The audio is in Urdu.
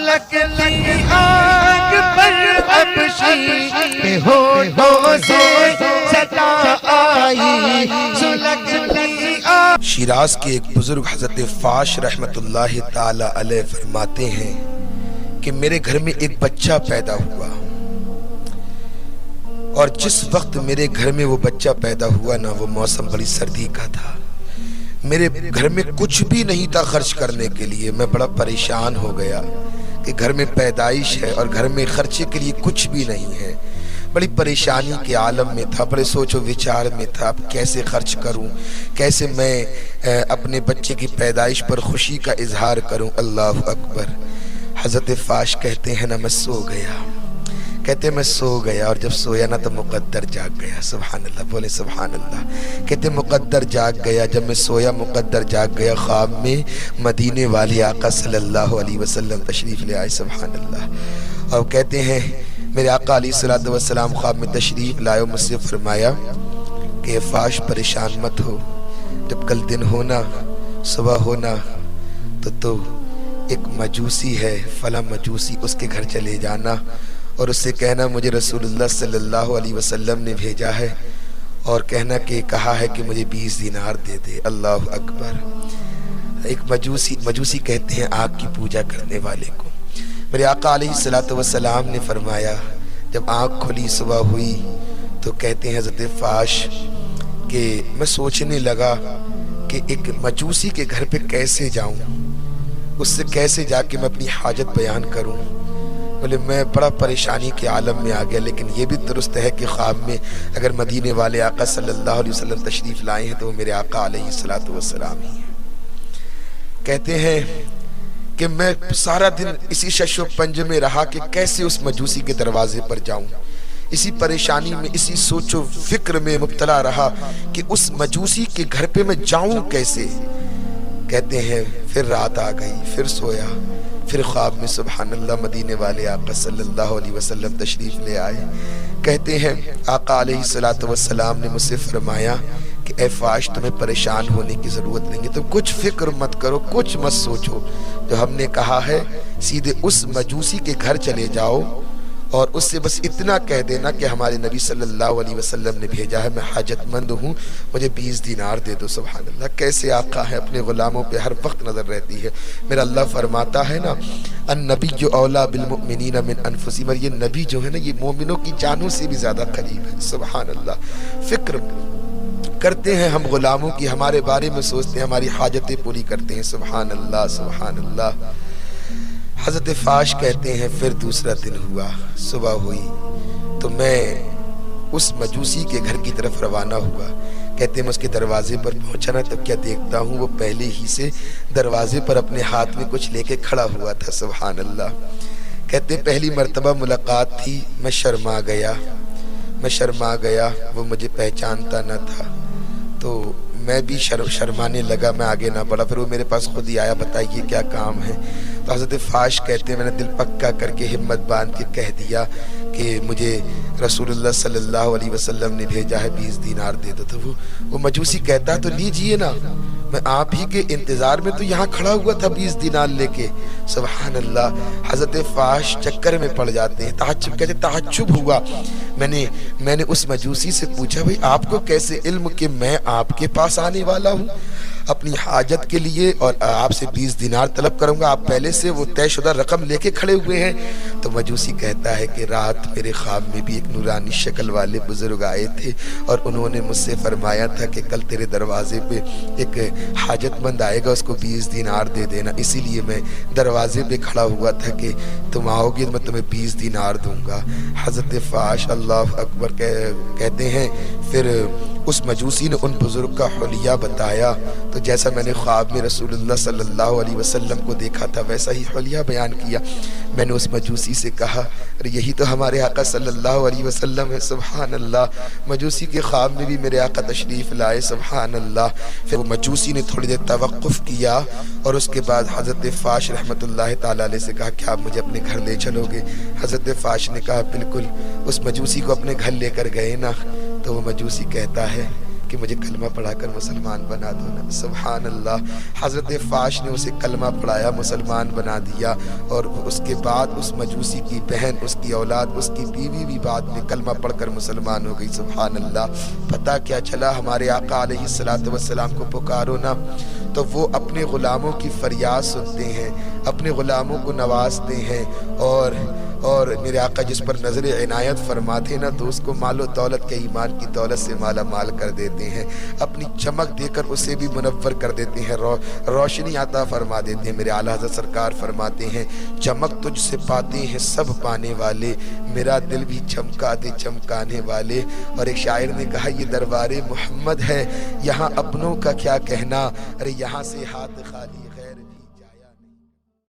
سلگتی آگ پر ابشی کے ہونٹوں سے صدا آئی سلگتی آگ۔ شیراز کے ایک بزرگ حضرت فاش رحمت اللہ تعالی علیہ فرماتے ہیں کہ میرے گھر میں ایک بچہ پیدا ہوا، اور جس وقت میرے گھر میں وہ بچہ پیدا ہوا نا، وہ موسم بڑی سردی کا تھا، میرے گھر میں کچھ بھی نہیں تھا خرچ کرنے کے لیے۔ میں بڑا پریشان ہو گیا کہ گھر میں پیدائش ہے اور گھر میں خرچے کے لیے کچھ بھی نہیں ہے، بڑی پریشانی کے عالم میں تھا، بڑے سوچ و وچار میں تھا، اب کیسے خرچ کروں، کیسے میں اپنے بچے کی پیدائش پر خوشی کا اظہار کروں۔ اللہ اکبر۔ حضرت فاش کہتے ہیں نا، میں سو گیا، کہتے میں سو گیا، اور جب سویا نا تو مقدر جاگ گیا۔ سبحان اللہ، بولے سبحان اللہ۔ کہتے مقدر جاگ گیا، جب میں سویا مقدر جاگ گیا، خواب میں مدینے والے آقا صلی اللہ علیہ وسلم تشریف لے آئے۔ سبحان اللہ۔ اور کہتے ہیں میرے آقا علیہ السلام خواب میں تشریف لائے، مجھ سے فرمایا کہ فاش پریشان مت ہو، جب کل دن ہونا، صبح ہونا، تو ایک مجوسی ہے، فلاں مجوسی، اس کے گھر چلے جانا اور اس سے کہنا مجھے رسول اللہ صلی اللہ علیہ وسلم نے بھیجا ہے، اور کہنا کہ کہا ہے کہ مجھے 20 دینار دے دے۔ اللہ اکبر۔ ایک مجوسی کہتے ہیں آگ کی پوجا کرنے والے کو۔ میرے آقا علیہ السلام نے فرمایا، جب آنکھ کھلی، صبح ہوئی، تو کہتے ہیں حضرت فاش کہ میں سوچنے لگا کہ ایک مجوسی کے گھر پہ کیسے جاؤں، اس سے کیسے جا کے میں اپنی حاجت بیان کروں۔ بولے میں بڑا پریشانی کے عالم میں آ گیا، لیکن یہ بھی درست ہے کہ خواب میں اگر مدینے والے آقا صلی اللہ علیہ وسلم تشریف لائے ہیں تو وہ میرے آقا علیہ السلام ہی ہیں۔ کہتے ہیں کہ میں سارا دن اسی شش و پنج میں رہا کہ کیسے اس مجوسی کے دروازے پر جاؤں، اسی پریشانی میں، اسی سوچ و فکر میں مبتلا رہا کہ اس مجوسی کے گھر پہ میں جاؤں کیسے۔ کہتے ہیں پھر رات آ گئی، پھر سویا، پھر خواب میں سبحان اللہ مدینے والے آقا صلی اللہ علیہ وسلم تشریف لے آئے۔ کہتے ہیں آقا علیہ السلام نے مجھ سے فرمایا کہ اے فاش، تمہیں پریشان ہونے کی ضرورت نہیں ہے، تم کچھ فکر مت کرو، کچھ مت سوچو، جو ہم نے کہا ہے سیدھے اس مجوسی کے گھر چلے جاؤ اور اس سے بس اتنا کہہ دینا کہ ہمارے نبی صلی اللہ علیہ وسلم نے بھیجا ہے، میں حاجت مند ہوں، مجھے 20 دینار دے دو۔ سبحان اللہ، کیسے آقا ہے، اپنے غلاموں پہ ہر وقت نظر رہتی ہے۔ میرا اللہ فرماتا ہے نا، النبی اولا بالمؤمنین من انفسہم، یہ نبی جو ہے نا، یہ مومنوں کی جانوں سے بھی زیادہ قریب ہے۔ سبحان اللہ۔ فکر کرتے ہیں ہم غلاموں کی، ہمارے بارے میں سوچتے ہیں، ہماری حاجتیں پوری کرتے ہیں۔ سبحان اللہ، سبحان اللہ۔ حضرت فاش کہتے ہیں پھر دوسرا دن ہوا، صبح ہوئی، تو میں اس مجوسی کے گھر کی طرف روانہ ہوا۔ کہتے ہیں میں اس کے دروازے پر پہنچا نا، تب کیا دیکھتا ہوں وہ پہلے ہی سے دروازے پر اپنے ہاتھ میں کچھ لے کے کھڑا ہوا تھا۔ سبحان اللہ۔ کہتے ہیں پہلی مرتبہ ملاقات تھی، میں شرما گیا، وہ مجھے پہچانتا نہ تھا، تو میں بھی شرمانے لگا، میں آگے نہ بڑھا، پھر وہ میرے پاس خود ہی آیا، بتائیے کیا کام ہے۔ تو حضرت فاش کہتے ہیں میں نے دل پکا کر کے ہمت باندھ کے کہہ دیا کہ مجھے رسول اللہ صلی اللہ علیہ وسلم نے بھیجا ہے، 20 دینار دے دو۔ تو وہ مجوسی کہتا تو لیجئے نا، میں آپ ہی کے انتظار میں تو یہاں کھڑا ہوا تھا 20 دینار لے کے۔ سبحان اللہ۔ حضرت فاش چکر میں پڑ جاتے ہیں، تعجب ہوا۔ میں نے اس مجوسی سے پوچھا بھئی آپ کو کیسے علم کہ میں آپ کے پاس آنے والا ہوں اپنی حاجت کے لیے اور آپ سے 20 دینار طلب کروں گا، آپ پہلے سے وہ طے شدہ رقم لے کے کھڑے ہوئے ہیں؟ تو مجوسی کہتا ہے کہ رات میرے خواب میں بھی ایک نورانی شکل والے بزرگ آئے تھے اور انہوں نے مجھ سے فرمایا تھا کہ کل تیرے دروازے پہ ایک حاجت مند آئے گا، اس کو 20 دینار دے دینا، اسی لیے میں دروازے پہ کھڑا ہوا تھا کہ تم آؤ گے تو میں تمہیں 20 دینار دوں گا۔ حضرت فاش اللہ اکبر کہتے ہیں پھر اس مجوسی نے ان بزرگ کا حلیہ بتایا، تو جیسا میں نے خواب میں رسول اللہ صلی اللہ علیہ وسلم کو دیکھا تھا ویسا ہی حلیہ بیان کیا۔ میں نے اس مجوسی سے کہا ارے یہی تو ہمارے آقا صلی اللہ علیہ وسلم ہے۔ سبحان اللہ۔ مجوسی کے خواب میں بھی میرے آقا تشریف لائے۔ سبحان اللہ۔ پھر وہ مجوسی نے تھوڑی دیر توقف کیا اور اس کے بعد حضرت فاش رحمت اللہ تعالی علیہ سے کہا کہ آپ مجھے اپنے گھر لے چلو گے؟ حضرت فاش نے کہا بالکل۔ اس مجوسی کو اپنے گھر لے کر گئے نا، تو وہ مجوسی کہتا ہے کہ مجھے کلمہ پڑھا کر مسلمان بنا دو نا۔ سبحان اللہ، حضرت فاش نے اسے کلمہ پڑھایا، مسلمان بنا دیا، اور اس کے بعد اس مجوسی کی بہن، اس کی اولاد، اس کی بیوی بھی بعد میں کلمہ پڑھ کر مسلمان ہو گئی۔ سبحان اللہ، پتہ کیا چلا؟ ہمارے آقا علیہ السلام کو پکارو نا تو وہ اپنے غلاموں کی فریاد سنتے ہیں، اپنے غلاموں کو نوازتے ہیں، اور میرے آقا جس پر نظر عنایت فرماتے ہیں نا تو اس کو مال و دولت کے ایمان کی دولت سے مالا مال کر دیتے ہیں، اپنی چمک دے کر اسے بھی منور کر دیتے ہیں، روشنی عطا فرما دیتے ہیں۔ میرے اعلیٰ حضرت سرکار فرماتے ہیں چمک تجھ سے پاتے ہیں سب پانے والے، میرا دل بھی چمکا دے چمکانے والے۔ اور ایک شاعر نے کہا یہ دربار محمد ہے، یہاں اپنوں کا کیا کہنا، ارے یہاں سے ہاتھ خالی